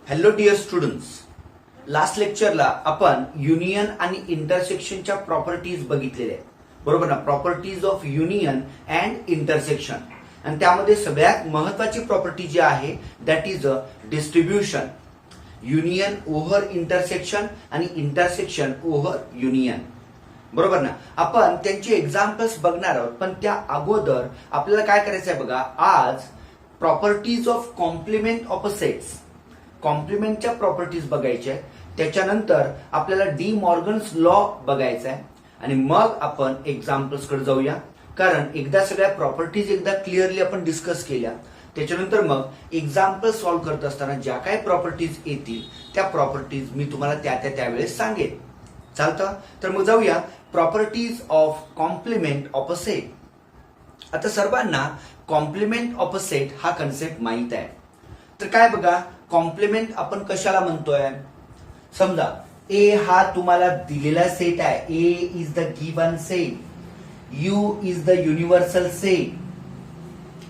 Hello dear students, last लेक्चरला आपण union आणि इंटरसेक्शनच्या properties बघितलेल्या आहेत, बरोबर ना. Properties of union and intersection, आणि त्यामध्ये सगळ्यात महत्वाची प्रॉपर्टी जी आहे that is a distribution. Union over intersection आणि इंटरसेक्शन ओव्हर युनियन, बरोबर ना. आपण त्यांची एक्झाम्पल्स बघणार आहोत, पण त्या अगोदर आपल्याला काय करायचं आहे बघा. आज प्रॉपर्टीज ऑफ कॉम्प्लिमेंट ऑपोजिट्स, कॉम्प्लिमेंटच्या प्रॉपर्टीज बघायच्या आहेत. त्याच्यानंतर आपल्याला डी मॉर्गन्स लॉ बघायचा आहे आणि मग आपण एक्झाम्पल्स कडे जाऊया. कारण एकदा सगळ्या प्रॉपर्टीज एकदा क्लिअरली आपण डिस्कस केल्या, त्याच्यानंतर मग एक्झाम्पल सॉल्व्ह करत असताना ज्या काही प्रॉपर्टीज येतील त्या प्रॉपर्टीज मी तुम्हाला त्यावेळेस सांगेन. चालतं? तर मग जाऊया प्रॉपर्टीज ऑफ कॉम्प्लिमेंट ऑपोजिट. आता सर्वांना कॉम्प्लिमेंट ऑपोजिट हा कन्सेप्ट माहित आहे. तर काय बघा, कॉम्प्लिमेंट आपण कशाला म्हणतोय. समजा ए हा तुम्हाला दिलेला सेट आहे. A is the given set, U is the universal set,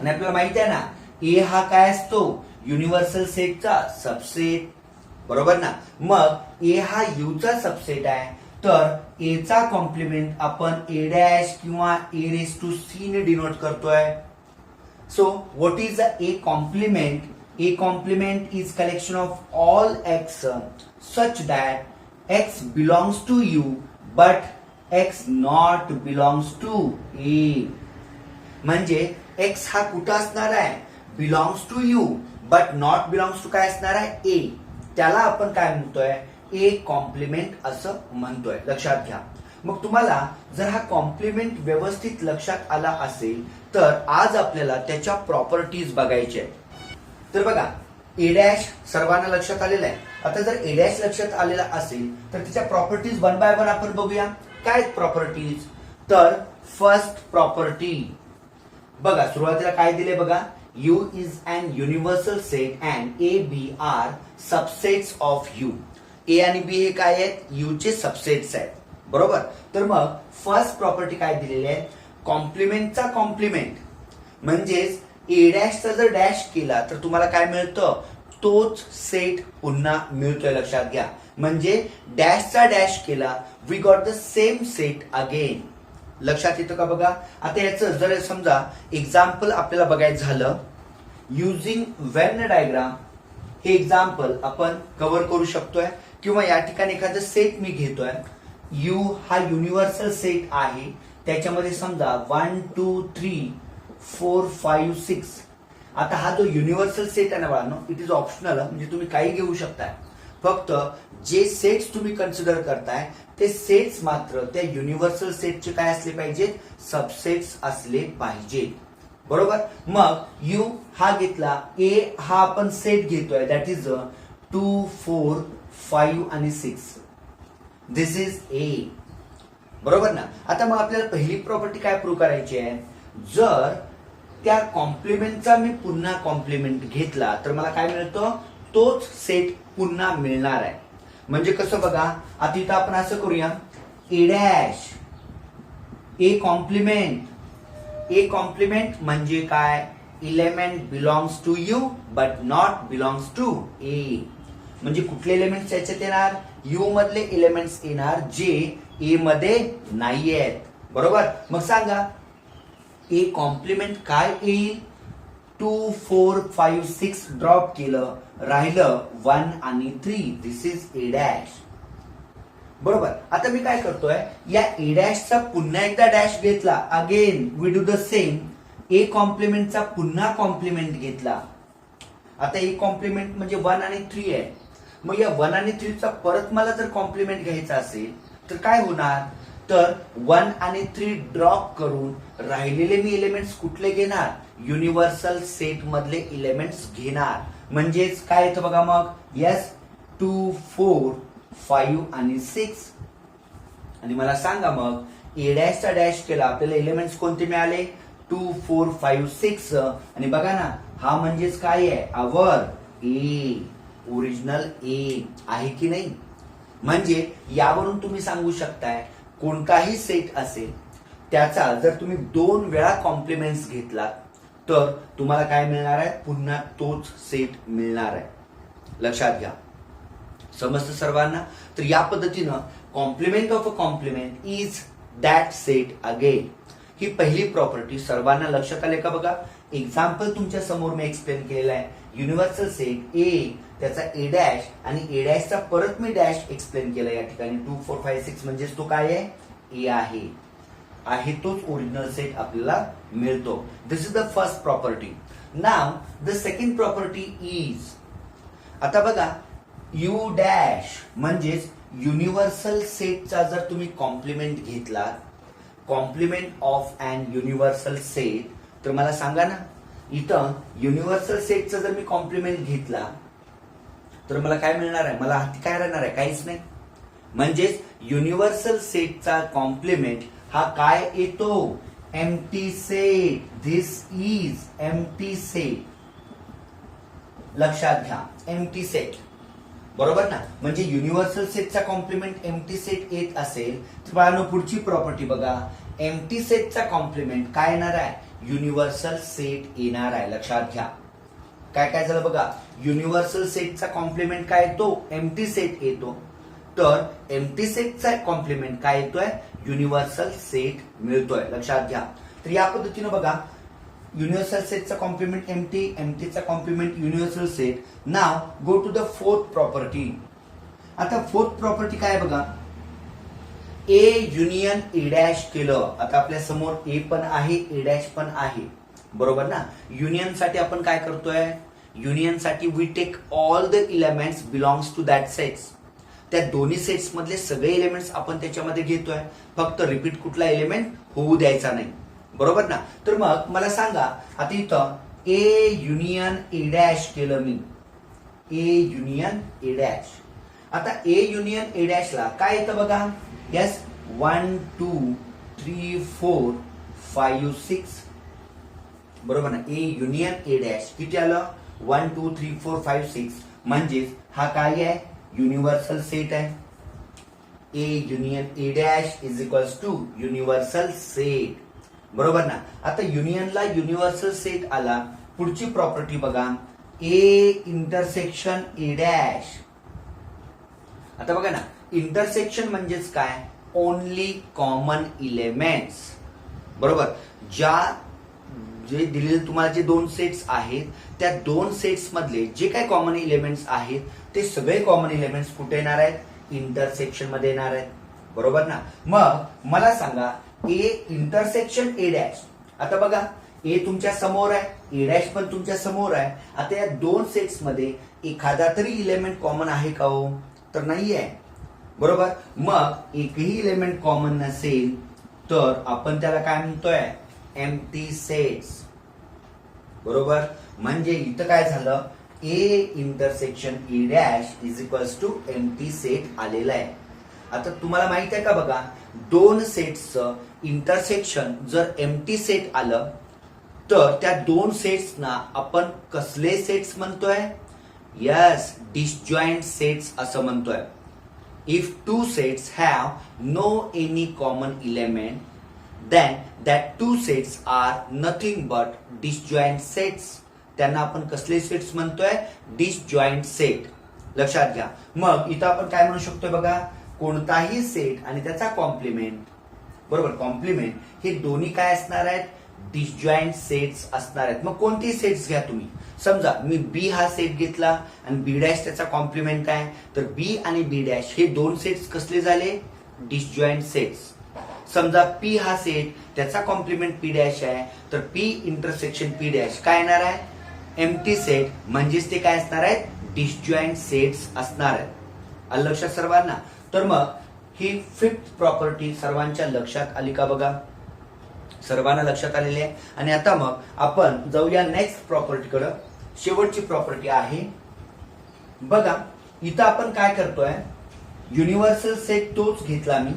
आणि आपल्याला माहिती आहे ना ए हा काय असतो, युनिव्हर्सल सेटचा सबसेट, बरोबर ना. मग ए हा यू चा सबसेट आहे, तर ए चा कॉम्प्लिमेंट आपण ए डॅश किंवा ए रेस टू सी ने डिनोट करतोय. So what is the A complement? A complement is collection of all x such that x belongs to u but x not belongs to a. म्हणजे x हा कुठं असणार आहे, belongs to u but not belongs to काय असणार आहे, a. त्याला आपण काय म्हणतोय, a कॉम्प्लिमेंट असं म्हणतोय. लक्षात घ्या. मग तुम्हाला जर हा कॉम्प्लिमेंट व्यवस्थित लक्षात आला असेल तर आज आपल्याला त्याच्या प्रॉपर्टीज बघायच्या आहेत. तर बघा, ए डॅश सर्वांना लक्षात आलेला आहे. आता जर ए डॅश लक्षात आलेला असेल तर त्याच्या प्रॉपर्टीज वन बाय वन आपण बघूया. काय प्रॉपर्टीज? तर फर्स्ट प्रॉपर्टी बघा, सुरुवातीला काय दिले बघा, U is an universal set and A B are subsets of U. A आणि बी हे काय आहेत, यू चे सबसेट्स आहेत, बरोबर. तर मग फर्स्ट प्रॉपर्टी काय दिलेली आहे, कॉम्प्लिमेंटचा कॉम्प्लिमेंट म्हणजेच ए डॅशचा जर डॅश केला तर तुम्हाला काय मिळतं, तोच सेट पुन्हा मिळतोय. लक्षात घ्या. म्हणजे डॅशचा डॅश केला, we got the same set again. लक्षात येतं का बघा. आता याचं जर समजा एक्झाम्पल आपल्याला बघायचं झालं, युझिंग व्हेन डायग्राम हे एक्झाम्पल आपण कव्हर करू शकतोय. किंवा या ठिकाणी एखादं सेट मी घेतोय, यू हा युनिव्हर्सल सेट आहे, त्याच्यामध्ये समजा 1 2 3 4 5 6. आता हा जो युनिव्हर्सल सेट आहे ना बाळांनो, इट इज ऑप्शनल, म्हणजे तुम्ही काही घेऊ शकताय. फक्त जे सेट्स तुम्ही कन्सिडर करताय ते सेट्स मात्र त्या युनिव्हर्सल सेटचे काय असले पाहिजेत, सबसेट्स असले पाहिजेत, बरोबर. मग यू हा घेतला, ए हा आपण सेट घेतोय दॅट इज 2 4 5 आणि 6. दिस इज ए, बरोबर ना. आता मग आपल्याला पहिली प्रॉपर्टी काय प्रूव्ह करायची आहे, जर त्या कॉम्प्लिमेंटचा मी पुन्हा कॉम्प्लिमेंट घेतला तर मला काय मिळतं, तोच सेट पुन्हा मिळणार आहे. म्हणजे कसं बघा, आता इथं आपण असं करूया, A dash A complement. A complement म्हणजे काय, element belongs to U but not belongs to A. म्हणजे कुठले एलिमेंट्स याच्यात येणार, यू मधले एलिमेंट्स येणार जे ए मध्ये नाही आहेत, बरोबर. मग सांगा ए कॉम्प्लिमेंट काय येईल, 2 4 5 6 ड्रॉप केलं, राहिलं 1 आणि 3. दिस इज ए डॅश, बरोबर. आता मी काय करतोय, या ए डॅशचा पुन्हा एकदा डॅश घेतला, again we do the same. A कॉम्प्लिमेंटचा पुन्हा कॉम्प्लिमेंट घेतला. आता ए कॉम्प्लिमेंट म्हणजे 1 आणि 3 आहे. मग या 1 आणि 3 चा परत मला जर कॉम्प्लिमेंट घ्यायचा असेल तर काय होणार, तर 1 आणि 3 ड्रॉप करून राहिलेले मी एलिमेंट्स कुठले घेणार, युनिव्हर्सल सेट मधले एलिमेंट्स घेणार. म्हणजेच काय येतं बघा, मग यस 2 4 5 आणि 6. आणि मला सांगा मग ए डॅशचा डॅश केला, आपल्याला एलिमेंट्स कोणते मिळाले, 2 4 5 6. आणि बघा ना, हा म्हणजेच काय आहे, आवर ए, ओरिजिनल ए आहे की नाही. म्हणजे यावरून तुम्ही सांगू शकताय कोणताही सेट असेल त्याचा जर तुम्ही 2 वेळा कॉम्प्लिमेंट्स घेतलात तर तुम्हाला काय मिळणार आहे, पुन्हा तोच सेट मिळणार आहे. लक्षात घ्या. समजतं सर्वांना? तर या पद्धतीनं complement of A complement is that set again. ही पहिली प्रॉपर्टी सर्वांना लक्षात आले का बघा. एक्झाम्पल तुमच्या समोर मी एक्सप्लेन केलेला आहे. युनिव्हर्सल सेट ए, त्याचा ए डॅश आणि ए डॅशचा परत मी डॅश एक्सप्लेन केला या ठिकाणी. 2 4 5 6 म्हणजेच तो काय आहे? ए आहे तोच ओरिजिनल सेट आपल्याला मिळतो. This is the first property. Now the second property is, आता बघा यू डॅश म्हणजेच युनिव्हर्सल सेटचा जर तुम्ही कॉम्प्लिमेंट घेतला, complement of an universal set, तर मला सांगा ना, इथं युनिव्हर्सल सेटचा जर मी कॉम्प्लिमेंट घेतला तर मला काय मिळणार आहे? मला हाती काय राहणार आहे? काहीच नाही. म्हणजेच युनिव्हर्सल सेटचा कॉम्प्लिमेंट हा काय येतो? Empty set. This is empty set. लक्षात घ्या, एम्प्टी सेट. बरोबर ना? म्हणजे युनिव्हर्सल सेटचा कॉम्प्लिमेंट एम्प्टी सेट येत असेल तर बाळांनो पुढची प्रॉपर्टी बघा. एम्प्टी सेटचा कॉम्प्लिमेंट काय येणार आहे? युनिव्हर्सल सेट येणार आहे. लक्षात घ्या. काय काय झालं बघा. युनिव्हर्सल सेटचा कॉम्प्लिमेंट काय येतो? एम्प्टी सेट येतो. तर एम्प्टी सेटचा कॉम्प्लिमेंट काय येतोय? युनिव्हर्सल सेट मिळतोय. लक्षात घ्या. तर या पद्धतीनं बघा, युनिव्हर्सल सेटचा कॉम्प्लिमेंट एम्प्टी, एम्प्टीचा complement universal set. Now go to the fourth property. आता फोर्थ प्रॉपर्टी काय बघा. ए युनियन ए डॅश केलं. आता आपल्या समोर ए पण आहे, ए डॅश पण आहे. बरोबर ना? युनियन साठी आपण काय करतोय? युनियन साठी we take all the elements belongs to that sets. त्या दोन्ही सेट्स मधले सगळे एलिमेंट्स आपण त्याच्यामध्ये घेतोय. फक्त रिपीट कुठला एलिमेंट होऊ द्यायचा नाही. बरोबर ना? तर मग मला सांगा, आता इथं ए युनियन ए डॅश केलं मी. ए युनियन ए डॅश. आता ए युनियन ए डॅश ला काय येतं बघा. यस, 1 2 3 4 5 6. बरोबर ना? ए युनियन ए डॅश किती आलं? 1 2 3 4 5 6. म्हणजेच हा काय आहे? युनिव्हर्सल सेट आहे. A union A dash is equals to universal set. बरोबर ना? आता युनियनला युनिव्हर्सल सेट आला. पुढची प्रॉपर्टी बघा. A intersection A dash. आता बघा ना, इंटरसेक्शन म्हणजेच काय? Only common elements. बरोबर. जे दिलेले तुम्हाला जे दोन सेट्स आहेत त्या दोन सेट्स मधले जे काही कॉमन इलेमेंट्स आहेत ते सगळे कॉमन इलेमेंट्स कुठे येणार आहेत? इंटरसेक्शन मध्ये येणार आहेत. बरोबर ना? मग मला सांगा, ए इंटरसेक्शन ए डॅश. आता बघा, ए तुमच्या समोर आहे, ए डॅश पण तुमच्या समोर आहे. आता या दोन सेट्स मध्ये एखादा तरी इलेमेंट कॉमन आहे का हो? तर नाहीये. बरोबर. मग एकही इलेमेंट कॉमन नसेल तर आपण त्याला काय म्हणतोय? Empty sets. बरोबर. म्हणजे इथं काय झालं? A intersection A dash is equals to empty set आलेला आहे. आता तुम्हाला माहित आहे का बघा, दोन सेट्सचं इंटरसेक्शन जर एम्प्टी सेट आलं तर त्या दोन सेट्सना आपण कसले सेट्स म्हणतोय? यस, डिसजॉइंट सेट्स असं म्हणतोय. If two sets have no any common element, then that two sets are nothing but disjoint sets. त्यांना आपण कसले सेट्स म्हणतोय? Disjoint set. लक्षात घ्या. मग इथं आपण काय म्हणू शकतोय बघा, कोणताही सेट आणि त्याचा कॉम्प्लिमेंट. बरोबर. कॉम्प्लिमेंट हे दोन्ही काय असणार आहेत? डिसजॉइंट सेट्स असणार आहेत. मग कोणती सेट्स घ्या तुम्ही. समजा मी बी हा सेट घेतला आणि बी डॅश त्याचा कॉम्प्लिमेंट आहे, तर बी आणि बी डॅश हे दोन सेट्स कसले झाले? Disjoint sets. समजा पी हा सेट त्याचा कॉम्प्लिमेंट पी डॅश आहे, तर पी इंटरसेक्शन पी डॅश काय येणार आहे? Empty set. म्हणजेच ते काय असणार आहेत? डिसजॉइंट सेट्स असणार आहेत. आलं लक्षात सर्वांना? तर मग ही फिफ्थ प्रॉपर्टी सर्वांच्या लक्षात आली का बघा. सर्वांना लक्षात आलेली आहे. आणि आता मग आपण जाऊया नेक्स्ट प्रॉपर्टीकडे. शेवटची प्रॉपर्टी आहे बघा. इथं आपण काय करतोय? युनिव्हर्सल सेट तोच घेतला मी.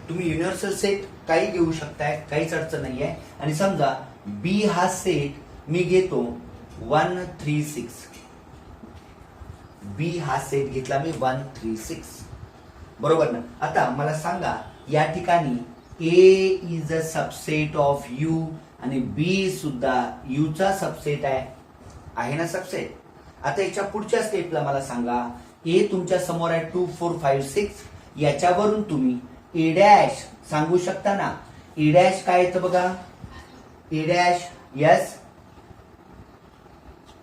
तुम्ही युनिव्हर्सल सेट काही घेऊ शकताय, काहीच अडचण नाहीये. आणि समजा बी हा सेट मी घेतो 1 3 6. बी हा सेट घेतला मी 1 3 6. बरोबर ना? आता मला सांगा, या ठिकाणी A is a subset of U आणि बी सुद्धा यू चा सबसेट आहे ना सबसेट. आता याच्या पुढच्या स्टेपला मला सांगा, ए तुमच्या समोर आहे 2 4 5 6, याच्यावरून तुम्ही ए डॅश सांगू शकता ना. ए डॅश काय येतं बघा, A dash yes,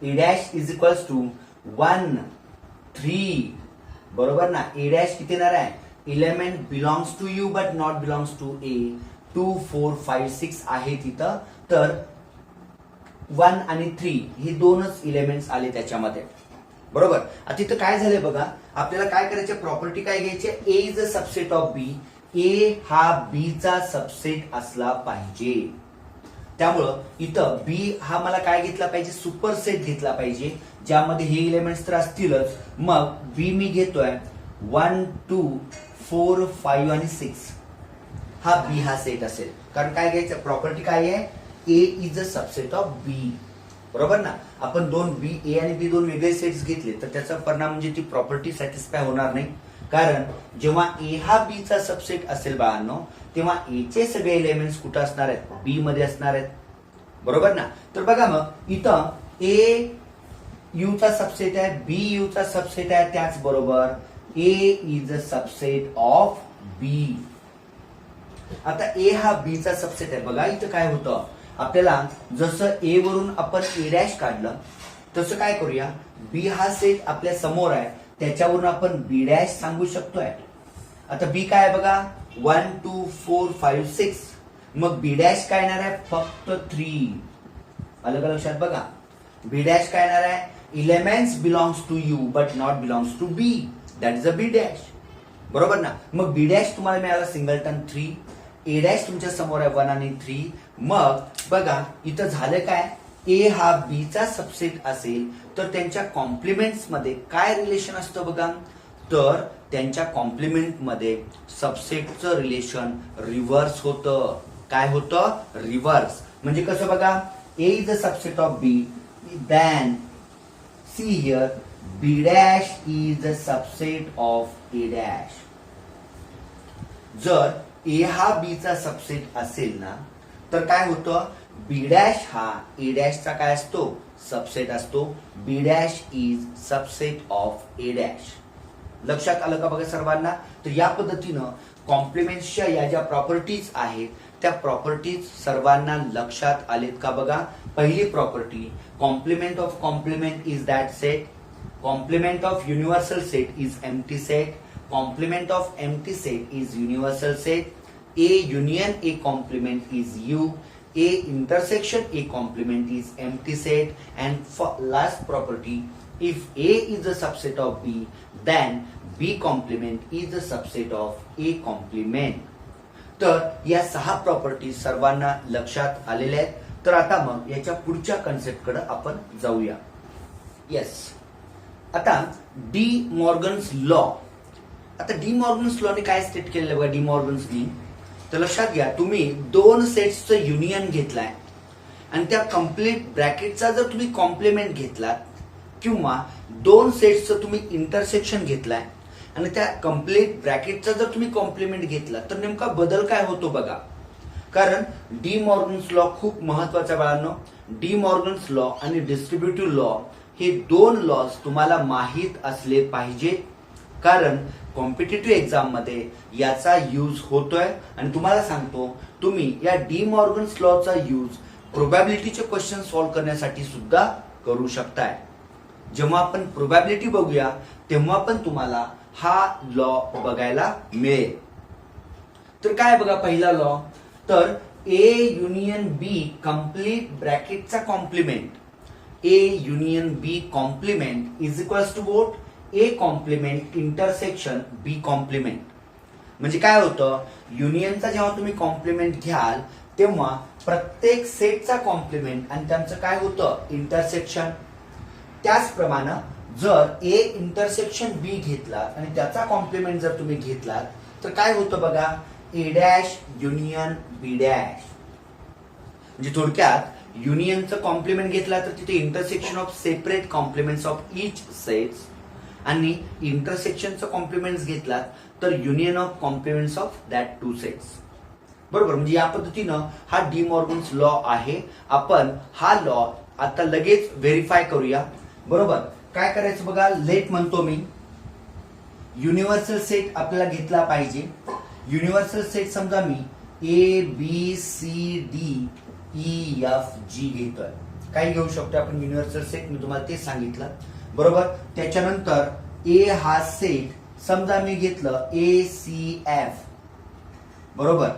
A dash is equals to 1 3, बरोबर ना. ए डॅश किती येणार आहे, element belongs to U but not belongs to A. 2 4 5 6 आहे तिथं, तर 1 आणि 3 हे दोनच एलिमेंट्स आले त्याच्यामध्ये, बरोबर. आता तिथं काय झालंय बघा, आपल्याला काय करायचं, प्रॉपर्टी काय घ्यायची, ए इज अ सबसेट ऑफ बी. ए हा बी चा सबसेट असला पाहिजे. त्यामुळं इथं बी हा मला काय घेतला पाहिजे, सुपरसेट घेतला पाहिजे, ज्यामध्ये हे एलिमेंट्स तर असतीलच. मग बी मी घेतोय 1 2 4 5 आणि 6, हा बी हा सेट असेल. कारण काय घ्यायचं, प्रॉपर्टी काय आहे, A is a subset of बी, बरोबर ना. आपण दोन बी, ए आणि बी दोन वेगळे सेट्स घेतले तर त्याचा परिणाम म्हणजे ती प्रॉपर्टी सॅटिस्फाय होणार नाही. कारण जेव्हा ए हा बी चा सबसेट असेल बाळांनो, तेव्हा ए चे सगळे एलिमेंट्स कुठं असणार आहेत, बी मध्ये असणार आहेत, बरोबर ना. तर बघा मग इथं ए यू चा सबसेट आहे, बी यू चा सबसेट आहे, त्याचबरोबर ए इज अ सबसेट ऑफ बी. आता ए हा बी चा सबसेट आहे. बघा इथं काय होतं, आपल्याला जसं ए वरून आपण ए डॅश काढलं तसं काय करूया, बी हा सेट आपल्या समोर आहे, त्याच्यावरून आपण बी डॅश सांगू शकतोय. आता बी काय आहे बघा, 1 2 4 5 6, मग बी डॅश काय येणार आहे, फक्त 3. अलग लक्षात बघा, बी डॅश काय येणार आहे, elements belongs to U but not belongs to B, that is a B dash, बरोबर ना. मग बी डॅश तुम्हाला मिळाला सिंगलटन 3, ए डॅश तुमच्या समोर आहे 1 आणि 3. मग बघा इथं झालं काय, ए हा बी चा सबसेट असेल तर त्यांच्या कॉम्प्लिमेंट्स मध्ये काय रिलेशन असतं बघा, तर त्यांच्या कॉम्प्लिमेंट मध्ये सबसेटचं रिलेशन रिव्हर्स होतं. काय होतं, रिव्हर्स. म्हणजे कसं बघा, A is a subset of B, then see here B dash is a subset of A dash. जर ए हा बी चा सबसेट असेल ना, तर काय होतं, बी डॅश हा ए डॅशचा काय असतो, सबसेट असतो. B dash is subset of A dash. लक्षात आलं का बघा सर्वांना. तर या पद्धतीनं कॉम्प्लिमेंट्सच्या या ज्या प्रॉपर्टीज आहेत त्या प्रॉपर्टीज सर्वांना लक्षात आलेत का बघा. पहिली property, complement of complement is that set. Complement of universal set is empty set. Complement of empty set is universal set. A union A complement is U. A intersection A complement is empty set. And for last property, if A is a subset of B, then B complement is a subset of A complement. तर या 6 property सर्वांना लक्षात आलेल्या आहेत. तर आता मग याच्या पुढच्या कन्सेप्ट कडे आपण जाऊया. येस, आता डी मॉर्गन्स लॉ. आता डी मॉर्गन्स लॉ ने काय स्टेट केलेलं बघा, डी मॉर्गन्सनी. तर लक्षात घ्या, तुम्ही दोन सेट्सचं युनियन घेतलाय आणि त्या कम्प्लीट ब्रॅकेटचा जर तुम्ही कॉम्प्लिमेंट घेतलात किंवा दोन सेट्सचं तुम्ही इंटरसेक्शन घेतलाय आणि त्या कम्प्लीट ब्रॅकेटचा जर तुम्ही कॉम्प्लिमेंट घेतला तर नेमका बदल काय होतो बघा. कारण डी मॉर्गन्स लॉ खूप महत्वाचा बाळांनो. डी मॉर्गन्स लॉ आणि डिस्ट्रीब्युटिव्ह लॉ हे दोन लॉज तुम्हाला माहीत असले पाहिजे. कारण कॉम्पिटिटिव्ह एक्झाम मध्ये याचा यूज होतोय आणि तुम्हाला सांगतो, तुम्ही या डी मॉर्गन्स लॉचा यूज प्रोबॅबिलिटीचे क्वेश्चन सॉल्व्ह करण्यासाठी सुद्धा करू शकताय. जेव्हा आपण प्रोबॅबिलिटी बघूया तेव्हा पण तुम्हाला हा लॉ बघायला मिळेल. तर काय बघा पहिला लॉ, तर ए युनियन बी कम्प्लीट ब्रॅकेटचा complement, A union B complement is equals to what A complement intersection B complement. म्हणजे काय होतं, युनियनचा जेव्हा तुम्ही कॉम्प्लिमेंट घ्याल तेव्हा प्रत्येक सेटचा कॉम्प्लिमेंट आणि त्यांचं काय होतं, इंटरसेक्शन. त्याचप्रमाणे जर ए इंटरसेक्शन बी घेतला आणि त्याचा कॉम्प्लिमेंट जर तुम्ही घेतलात तर काय होतं बघा, A dash union B dash. म्हणजे थोडक्यात युनियनचं कॉम्प्लिमेंट घेतला तर तिथे intersection of separate complements of each sets आणि इंटरसेक्शनचं कॉम्प्लिमेंट्स घेतलात तर union of complements of that two sets. बरोबर. म्हणजे या पद्धतीनं हा डी मॉर्गन्स लॉ आहे. आपण हा लॉ आता लगेच व्हेरीफाय करूया. बरोबर. काय करायचं बघा, लेट म्हणतो मी. युनिव्हर्सल सेट आपल्याला घेतला पाहिजे. युनिव्हर्सल सेट समजा मी ABCDEFG घेतोय. काय घेऊ शकतो आपण युनिव्हर्सल सेट, मी तुम्हाला तेच सांगितलं. बरोबर. त्याच्यानंतर ए हा सेट समजा मी घेतलं ACF. बरोबर.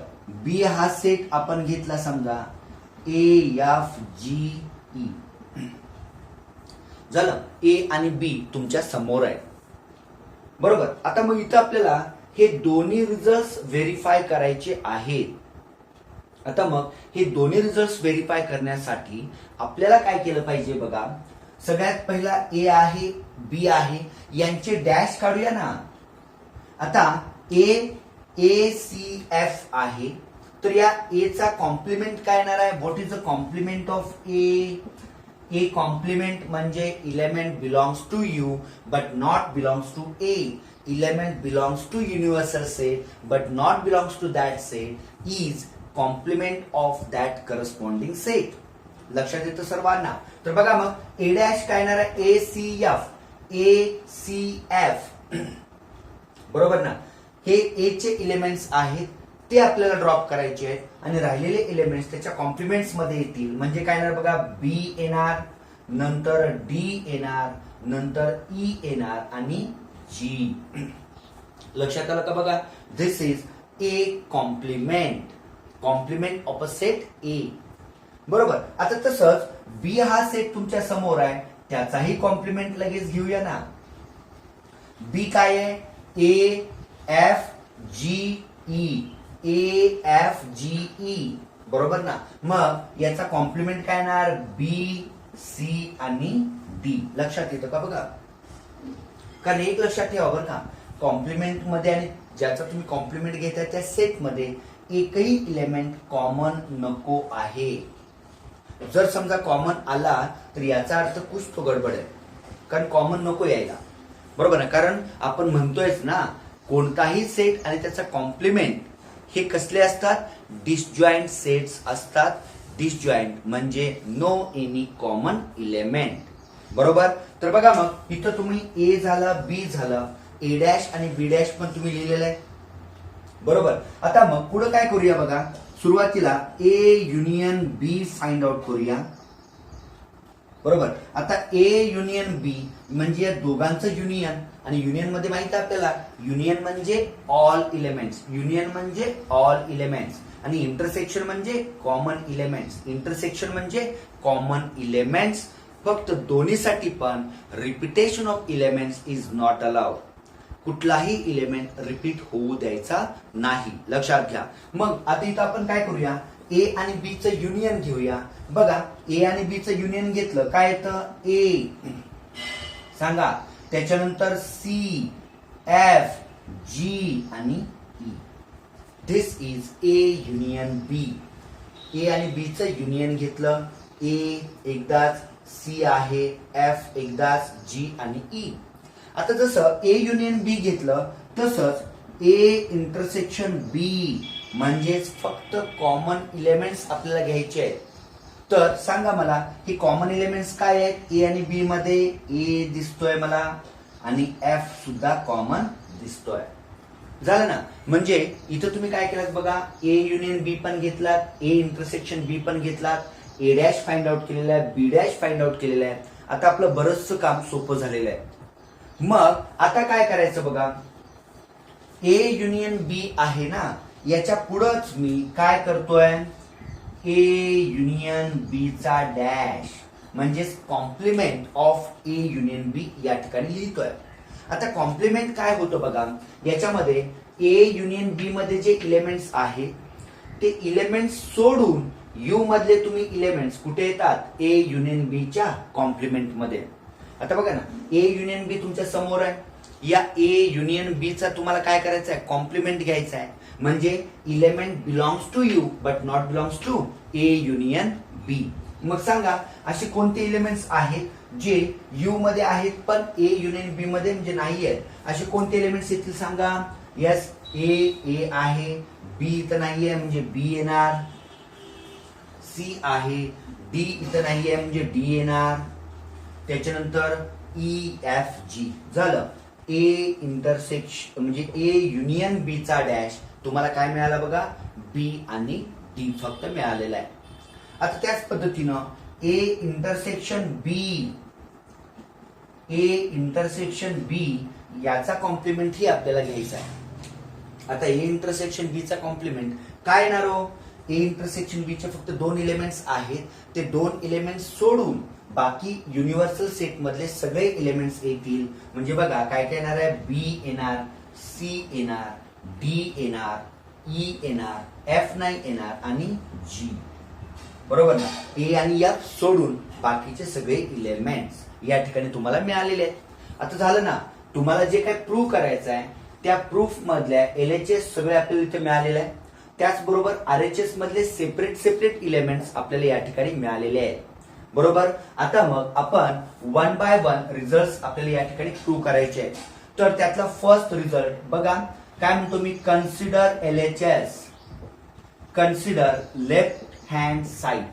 बी हा सेट आपण घेतला समजा AFGE. झालं. ए आणि बी तुमच्या समोर आहे. बरोबर. आता मग इथं आपल्याला हे दोन्ही रिझल्ट व्हेरीफाय करायचे आहेत. आता मग हे दोन्ही रिझल्ट व्हेरीफाय करण्यासाठी आपल्याला काय केलं पाहिजे बघा. सगळ्यात पहिला ए आहे, बी आहे, यांचे डॅश काढूया ना. आता ACF आहे, तर या ए चा कॉम्प्लिमेंट काय येणार आहे. What is the complement of A. A complement म्हणजे element belongs to U but not belongs to A. Element belongs to universal set but not belongs to that set is complement of that corresponding set. लक्षात येतं सर्वांना. तर बघा मग A dash काय येणार आहे ACF. बरोबर ना. हे ए चे एलिमेंट्स आहेत, ते आपल्याला ड्रॉप करायचे आहेत आणि राहिलेले एलिमेंट्स त्याच्या कॉम्प्लिमेंट्स मध्ये येतील. म्हणजे काय येणार बघा, बी येणार, नंतर डी येणार, नंतर ई येणार आणि जी. लक्षात आलं का बघा. This is A complement of a set A. बरोबर. आता तसंच बी हा सेट तुमच्या समोर आहे, त्याचाही कॉम्प्लिमेंट लगेच घेऊया ना. बी काय आहे AFGE. बरोबर ना. मग याचा कॉम्प्लिमेंट काय येणार बी, सी आणि डी. लक्षात येतं का बघा. कारण एक लक्षात ठेवा बरं का, कॉम्प्लिमेंट मध्ये आणि ज्याचा तुम्ही कॉम्प्लिमेंट घेताय त्या सेट मध्ये एकही इलेमेंट कॉमन नको आहे. जर समजा कॉमन आला तर याचा अर्थ कुछ तो गडबड आहे, कारण कॉमन नको यायला. बरोबर ना. कारण आपण म्हणतोयच ना, कोणताही सेट आणि त्याचा कॉम्प्लिमेंट हे कसले असतात, डिसजॉईंट सेट्स असतात. डिसजॉईंट म्हणजे नो एनी कॉमन इलेमेंट. बरोबर. तर बघा मग इथं तुम्ही ए झाला, बी झाला, ए डॅश आणि बी डॅश पण तुम्ही लिहिलेलं आहे. बरोबर. आता मग पुढे काय करूया बघा. सुरुवातीला A union B find out करूया. बरोबर. आता ए युनियन बी म्हणजे या दोघांचं युनियन, आणि युनियन मध्ये माहिती आहे आपल्याला, युनियन म्हणजे ऑल इलेमेंट्स. युनियन म्हणजे ऑल इलेमेंट्स आणि इंटरसेक्शन म्हणजे कॉमन इलेमेंट्स. इंटरसेक्शन म्हणजे कॉमन इलेमेंट्स. फक्त दोन्हीसाठी पण repetition of elements is not allowed. कुठलाही इलेमेंट रिपीट होऊ द्यायचा नाही. लक्षात घ्या. मग आता इथं आपण काय करूया, ए आणि बी चं युनियन घेऊया. बघा ए आणि बी चं युनियन घेतलं काय येतं ए सांगा, त्याच्यानंतर सी, एफ, जी आणि E. This is A union B. A आणि बी चं युनियन घेतलं. ए एकदाच, सी आहे, एफ एकदाच, जी आणि ई. आता जसं ए युनियन बी घेतलं तसंच ए इंटरसेक्शन बी म्हणजेच फक्त कॉमन इलेमेंट्स आपल्याला घ्यायचे आहेत. तर सांगा मला हे कॉमन एलिमेंट्स काय आहेत. ए आणि बी मध्ये ए दिसतोय मला आणि एफ सुद्धा कॉमन दिसतोय. झालं ना. म्हणजे इथं तुम्ही काय केलात बघा, ए युनियन बी पण घेतलात, ए इंटरसेक्शन बी पण घेतलात, ए डॅश फाइंड आउट केलेला आहे, बी डॅश फाइंड आउट केलेलं आहे. आता आपलं बरंचसं काम सोपं झालेलं आहे. मग आता काय करायचं बघा, ए युनियन बी आहे ना, याच्या पुढंच मी काय करतोय, ए युनियन बी चा डॅश म्हणजेच कॉम्प्लिमेंट ऑफ ए युनियन बी या ठिकाणी लिहितोय. आता कॉम्प्लिमेंट काय होतं बघा, याच्यामध्ये ए युनियन बी मध्ये जे इलेमेंट्स आहेत ते इलेमेंट्स सोडून यू मधले तुम्ही इलेमेंट्स कुठे येतात, ए युनियन बी च्या कॉम्प्लिमेंट मध्ये. आता बघा ना, ए युनियन बी तुमच्या समोर आहे. या ए युनियन बी चा तुम्हाला काय करायचं आहे, कॉम्प्लिमेंट घ्यायचा आहे. म्हणजे element belongs to U but not belongs to A union B. मग सांगा असे कोणते इलेमेंट्स आहेत जे यू मध्ये आहेत पण ए युनियन बी मध्ये म्हणजे नाही आहेत. असे कोणते एलिमेंट्स येतील सांगा. यस, ए आहे, बी इथं नाहीये म्हणजे बी येणार, सी आहे, डी इथं नाहीये म्हणजे डी येणार, त्याच्यानंतर EFG झालं. ए इंटरसेक्शन म्हणजे ए युनियन बी चा डॅश तुम्हाला काय मिळाला बघा, बी आणि डी फक्त मिळालेला आहे. आता त्याच पद्धतीनं ए इंटरसेक्शन बी याचा कॉम्प्लिमेंट ही आपल्याला घ्यायचा आहे. आता ए इंटरसेक्शन बी चा कॉम्प्लिमेंट काय येणार हो? ए इंटरसेक्शन बी चे फक्त 2 एलिमेंट्स आहेत, ते 2 एलिमेंट्स सोडून बाकी युनिव्हर्सल सेट मधले सगळे एलिमेंट्स येतील. म्हणजे बघा काय काय येणार आहे, बी येणार, सी येणार, डी येणार, ई येणार, एफ नाही येणार आणि जी. बरोबर ना? ए आणि एफ सोडून बाकीचे सगळे एलिमेंट्स या ठिकाणी तुम्हाला मिळालेले आहेत. आता झालं ना, तुम्हाला जे काय प्रूव्ह करायचं आहे त्या प्रूफ मधल्या LHS सगळे आपल्याला इथे मिळालेले आहे. त्याचबरोबर RHS मधले सेपरेट एलिमेंट्स आपल्याला या ठिकाणी मिळालेले आहेत. बरोबर. आता मग आपण 1 बाय 1 रिझल्ट आपल्याला या ठिकाणी प्रूव्ह करायचे आहेत. तर त्यातला फर्स्ट रिझल्ट बघा काय म्हणतो मी, consider LHS, consider left hand side.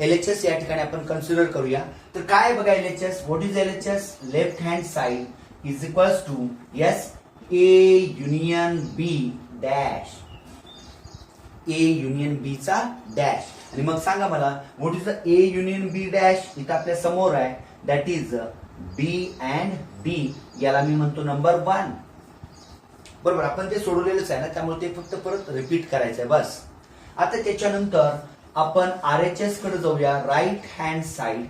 LHS या ठिकाणी आपण कन्सिडर करूया. तर काय बघा LHS, what is LHS? Left hand side is equals to yes A union B dash, A union B चा डॅश. आणि मग सांगा मला what is the A union B dash? इथं आपल्या समोर आहे, that is B and D. याला मी म्हणतो नंबर 1. बरोबर, आपण ते सोडवलेलंच आहे ना, त्यामुळे ते फक्त परत रिपीट करायचं आहे बस. आता त्याच्यानंतर आपण RHS कडे जाऊया, right hand side.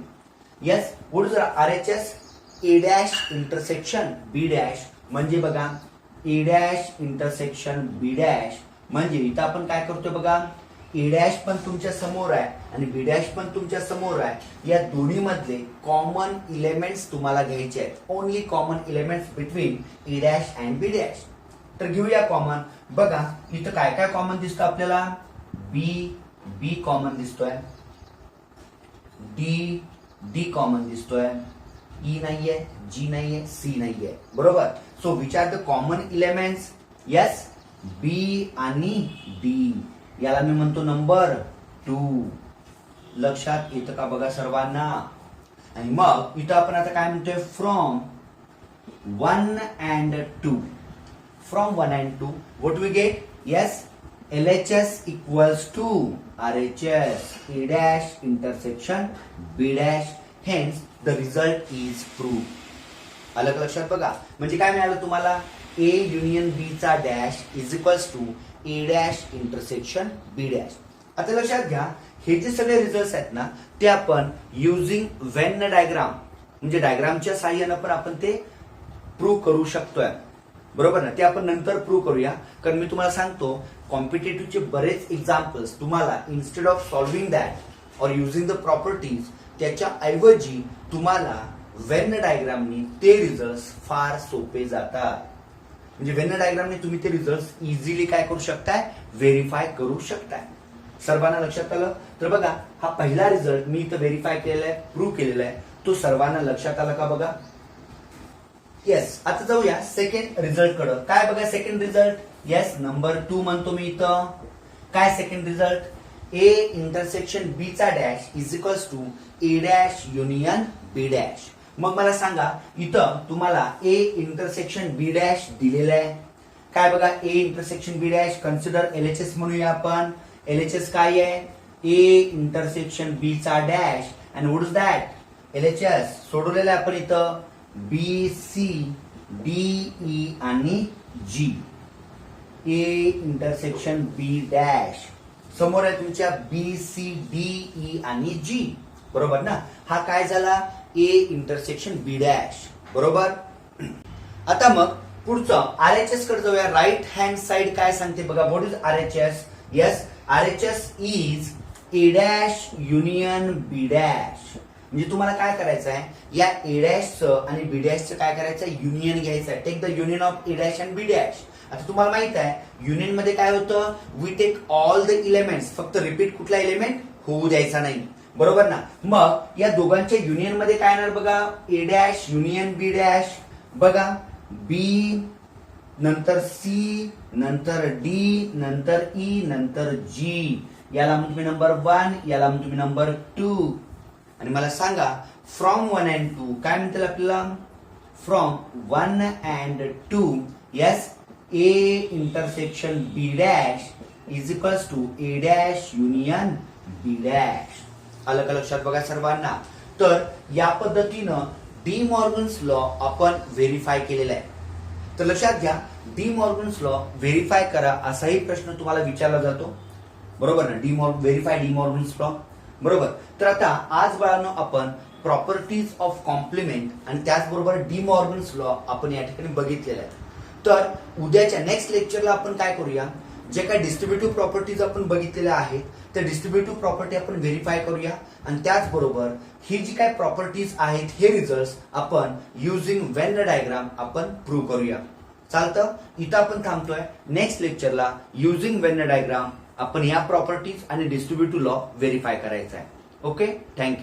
Yes, what is RHS? A dash intersection B dash. म्हणजे बघा A dash intersection B dash म्हणजे इथं आपण काय करतोय बघा, ए डॅश पण तुमच्या समोर आहे आणि बी डॅश पण तुमच्या समोर आहे. या दोन्ही मधले कॉमन एलिमेंट्स तुम्हाला घ्यायचे आहेत. Only common elements between A dash and B dash. तर घेऊया कॉमन. बघा इथं काय काय कॉमन दिसतं आपल्याला, बी कॉमन दिसतोय, डी कॉमन दिसतोय, ई नाहीये, जी नाहीये, सी नाहीये. बरोबर. So which are the common elements? Yes, B आणि डी. याला मी म्हणतो नंबर 2. लक्षात येतं का बघा सर्वांना? आणि मग इथं आपण आता काय म्हणतोय, from 1 and 2. From 1 and 2 what we get? Yes, LHS equals to RHS, A dash intersection B dash. Hence the result is proved. अलग लक्षात बघा. म्हणजे काय मिळालं तुम्हाला, A युनियन B चा dash is equals to A dash intersection B dash. आता लक्षात घ्या, हे जे सगळे रिझल्ट आहेत ना ते आपण युझिंग व्हेन डायग्राम म्हणजे डायग्रामच्या साहाय्याने पण आपण ते प्रूव्ह करू शकतोय. बरोबर ना? ते आपण नंतर प्रूव्ह करूया. कारण मी तुम्हाला सांगतो कॉम्पिटेटिव्हचे बरेच एक्झाम्पल्स तुम्हाला इन्स्टेड ऑफ सॉल्व्हिंग दॅट और युझिंग द प्रॉपर्टीज त्याच्या ऐवजी तुम्हाला व्हेन डायग्रामनी ते रिझल्ट फार सोपे जातात. म्हणजे व्हेन डायग्रामने तुम्ही ते रिझल्ट इझिली काय करू शकताय, व्हेरीफाय करू शकताय. सर्वांना लक्षात आलं? तर बघा हा पहिला रिझल्ट मी इथं व्हेरीफाय केलेला आहे, प्रूव्ह केलेला आहे. तो सर्वांना लक्षात आला का बघा? येस. आता जाऊया सेकंड रिझल्ट कडे. काय बघा सेकंड रिझल्ट? येस, नंबर 2 म्हणतो मी इथं. काय second result? A intersection B चा dash is equals to A dash union B dash. मग मला सांगा इथं तुम्हाला ए इंटरसेक्शन बी डॅश दिलेलं आहे. काय बघा, A intersection B dash consider LHS म्हणूया आपण. LHS काय आहे? ए इंटरसेक्शन बी चा dash. And what is that? LHS सोडवलेलं आहे आपण इथं, बी सी डी ई आणि जी. ए इंटरसेक्शन बी डॅश समोर आहे तुमच्या बी सी डी ई आणि जी. बरोबर ना? हा काय झाला, ए इंटरसेक्शन बी डॅश. बरोबर. आता मग पुढचं RHS कडे जाऊया. राईट हँड साइड काय सांगते बघा, what is RHS? Yes, RHS is A dash union B dash. म्हणजे तुम्हाला काय करायचं आहे, या ए डॅशचं आणि बी डॅशचं काय करायचं आहे, युनियन घ्यायचं आहे. Take the union of A dash and B dash. आता तुम्हाला माहित आहे युनियन मध्ये काय होतं, we take all the elements. फक्त रिपीट कुठला एलिमेंट होऊ द्यायचा नाही. बरोबर ना? मग या दोघांच्या युनियन मध्ये काय येणार बघा, A dash union B dash. बघा बी नंतर सी नंतर डी नंतर ई नंतर जी. याला म्हणतो मी नंबर 1, याला म्हणतो मी नंबर 2. आणि मला सांगा फ्रॉम 1 and 2 काय म्हणतील आपल्याला from 1 and 2 yes A intersection B dash is equals to A dash union B dash. आलं का लक्षात बघा सर्वांना. तर या पद्धतीनं डी मॉर्गन्स लॉ आपण व्हेरीफाय केलेला आहे. तर लक्षात घ्या डी मॉर्गन्स लॉ व्हेरीफाय करा असाही प्रश्न तुम्हाला विचारला जातो. बरोबर ना. Verify D Morgan's law. बरोबर. तर आता आज बाळांनो आपण प्रॉपर्टीज ऑफ कॉम्प्लिमेंट आणि त्याचबरोबर डी मॉर्गन्स लॉ आपण या ठिकाणी बघितलेला आहे. तर उद्याच्या नेक्स्ट लेक्चरला आपण काय करूया जे काही डिस्ट्रीब्युटिव्ह प्रॉपर्टीज आपण बघितलेल्या आहेत त्या डिस्ट्रीब्युटिव्ह प्रॉपर्टी आपण व्हेरीफाय करूया आणि त्याचबरोबर ही जी काही प्रॉपर्टीज आहेत हे रिझल्ट आपण युझिंग व्हेन डायग्राम आपण प्रूव्ह करूया. चालतं. इथं आपण थांबतोय. नेक्स्ट लेक्चरला युझिंग व्हेन डायग्राम आपण या प्रॉपर्टीज आणि डिस्ट्रीब्युटिव्ह लॉ व्हेरीफाय करायचा आहे. ओके. थँक्यू.